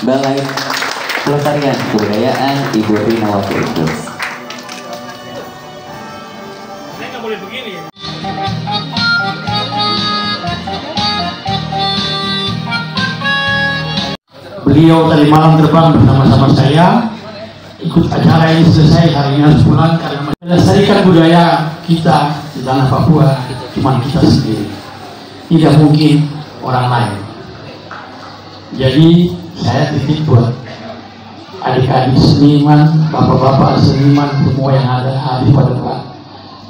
Balai Pelestarian Kebudayaan Ibu Rinawati Idrus. Saya nggak boleh begini. Beliau tadi malam terbang bersama-sama saya, ikut acara ini selesai, hari ini harus pulang karena melestarikan budaya kita di tanah Papua cuma kita sendiri, tidak mungkin orang lain. Jadi saya titip buat adik-adik seniman, bapak-bapak seniman semua yang ada hadir pada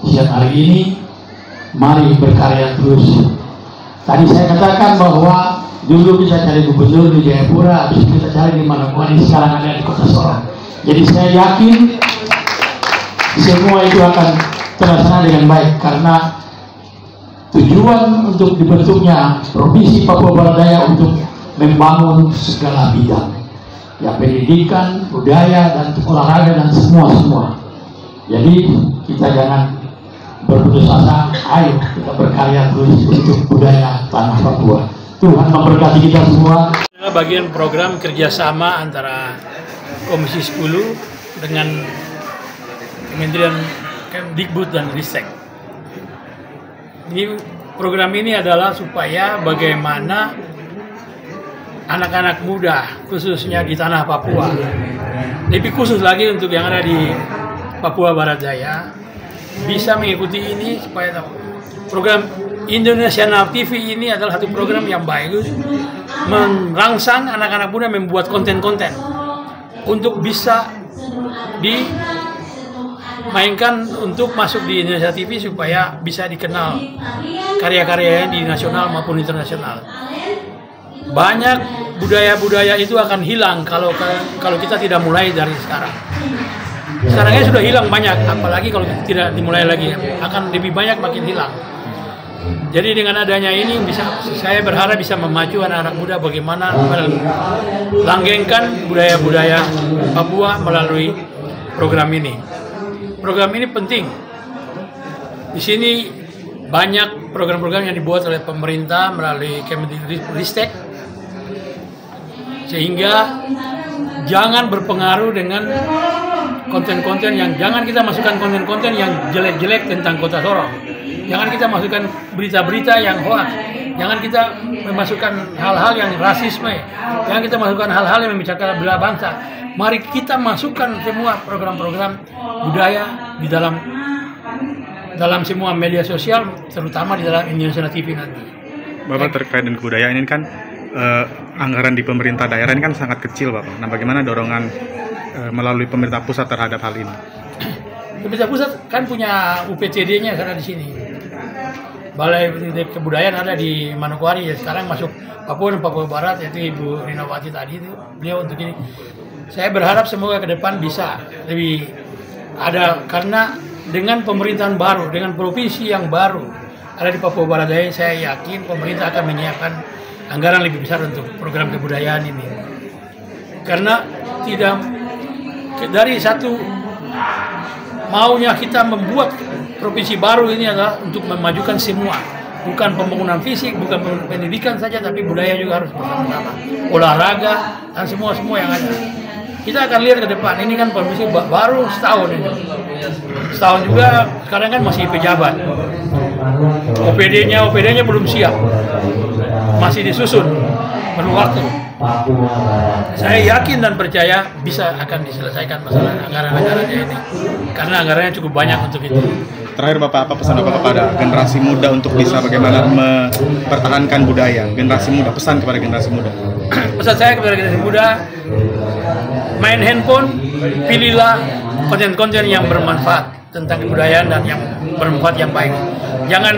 siang hari ini, mari berkarya terus. Tadi saya katakan bahwa dulu kita cari gubernur di Jayapura, habis kita cari di Manokwari, sekarang ada di Kota Sorong. Jadi saya yakin semua itu akan terlaksana dengan baik karena tujuan untuk dibentuknya Provinsi Papua Barat Daya untuk membangun segala bidang, ya pendidikan, budaya, dan olahraga dan semua. Jadi kita jangan berputus asa, ayo kita berkarya terus untuk budaya tanah Papua. Tuhan memberkati kita semua. Adalah bagian program kerjasama antara Komisi 10 dengan Kementerian Kemdikbud dan Ristek. Ini program ini adalah supaya bagaimana anak-anak muda khususnya di tanah Papua, lebih khusus lagi untuk yang ada di Papua Barat Daya, bisa mengikuti ini supaya tahu. Program Indonesian TV ini adalah satu program yang bagus, merangsang anak-anak muda membuat konten-konten untuk bisa dimainkan untuk masuk di Indonesia TV supaya bisa dikenal karya-karyanya di nasional maupun internasional. Banyak budaya-budaya itu akan hilang kalau kita tidak mulai dari sekarang. Sekarangnya sudah hilang banyak, apalagi kalau tidak dimulai lagi akan lebih banyak makin hilang. Jadi dengan adanya ini saya berharap bisa memacu anak-anak muda bagaimana melanggengkan budaya-budaya Papua melalui program ini. Program ini penting. Di sini banyak program-program yang dibuat oleh pemerintah melalui Kemenristek, sehingga jangan berpengaruh dengan konten-konten yang, jangan kita masukkan konten-konten yang jelek-jelek tentang Kota Sorong. Jangan kita masukkan berita-berita yang hoax. Jangan kita memasukkan hal-hal yang rasisme. Jangan kita masukkan hal-hal yang membicarakan belah bangsa. Mari kita masukkan semua program-program budaya di dalam semua media sosial, terutama di dalam Indonesia TV nanti. Bapak terkait dengan kebudayaan ini kan anggaran di pemerintah daerah ini kan sangat kecil, Bapak. Nah, bagaimana dorongan melalui pemerintah pusat terhadap hal ini? Pemerintah pusat kan punya UPTD-nya karena di sini. Balai Kebudayaan ada di Manokwari, ya sekarang masuk Papua dan Papua Barat, yaitu Ibu Rinawati tadi itu beliau untuk ini. Saya berharap semoga ke depan bisa lebih ada, karena dengan pemerintahan baru, dengan provinsi yang baru ada di Papua Barat Daya, saya yakin pemerintah akan menyiapkan anggaran lebih besar untuk program kebudayaan ini. Karena tidak dari satu maunya kita membuat provinsi baru ini adalah untuk memajukan semua, bukan pembangunan fisik, bukan pendidikan saja, tapi budaya juga harus bersama-sama, olahraga dan semua yang ada. Kita akan lihat ke depan. Ini kan provinsi baru setahun ini, setahun juga sekarang kan masih pejabat. OPD-nya belum siap, masih disusun, perlu waktu. Saya yakin dan percaya bisa akan diselesaikan masalah anggaran-anggarannya ini, karena anggarannya cukup banyak untuk itu. Terakhir Bapak, apa pesan Bapak pada generasi muda untuk bisa bagaimana mempertahankan budaya? Generasi muda, pesan kepada generasi muda. Pesan saya kepada generasi muda, main handphone, pilihlah konten-konten yang bermanfaat tentang kebudayaan dan yang bermanfaat yang baik. Jangan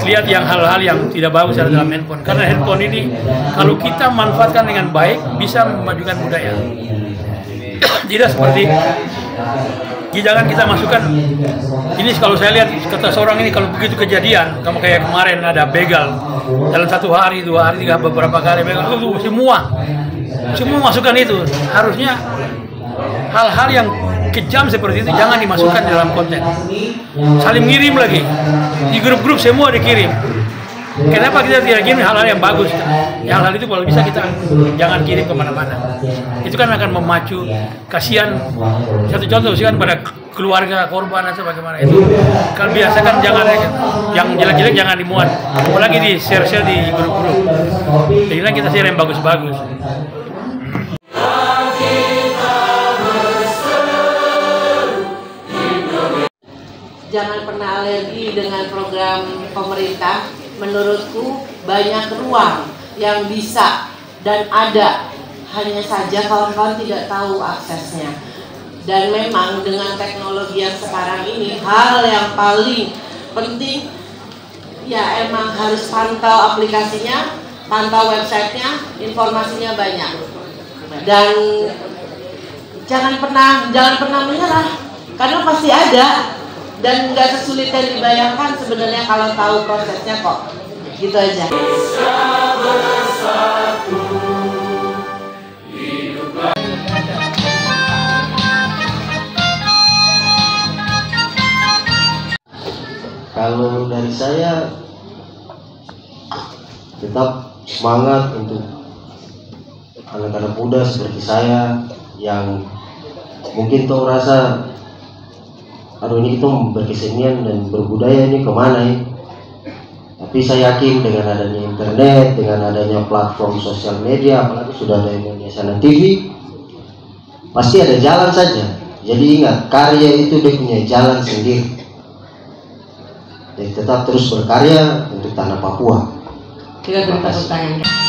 lihat yang hal-hal yang tidak bagus ada dalam handphone, karena handphone ini kalau kita manfaatkan dengan baik bisa memajukan budaya. Tidak seperti, jangan kita masukkan ini. Kalau saya lihat Kota Sorong ini, kalau begitu kejadian, kamu kayak kemarin ada begal dalam 1 hari, 2 hari, 3 beberapa kali begal, semua masukkan itu. Harusnya hal-hal yang kejam seperti itu jangan dimasukkan dalam konten. Saling ngirim lagi di grup-grup, semua dikirim. Kenapa kita tidak kirim hal-hal yang bagus? Hal-hal itu kalau bisa kita jangan kirim kemana-mana. Itu kan akan memacu kasihan. Satu contoh sih kan pada keluarga korban atau bagaimana itu. Kalau biasa kan jangan yang jelek-jelek jangan dimuat. Apalagi di share-share di grup-grup. Jadi kita share yang bagus-bagus. Jangan pernah alergi dengan program pemerintah. Menurutku banyak ruang yang bisa dan ada, hanya saja kawan-kawan tidak tahu aksesnya. Dan memang dengan teknologi yang sekarang ini, hal yang paling penting ya emang harus pantau aplikasinya, pantau websitenya, informasinya banyak. Dan jangan pernah menyerah, karena pasti ada. Dan nggak sesulit yang dibayangkan sebenarnya kalau tahu prosesnya kok. Gitu aja. Kalau dari saya tetap semangat untuk anak-anak muda seperti saya yang mungkin tahu rasa aduh ini kita berkesenian dan berbudaya ini kemana ya? Tapi saya yakin dengan adanya internet, dengan adanya platform sosial media, apalagi sudah ada Indonesia TV, pasti ada jalan saja. Jadi ingat, karya itu dia punya jalan sendiri. Jadi tetap terus berkarya untuk tanah Papua. Kita beri tepuk tangan.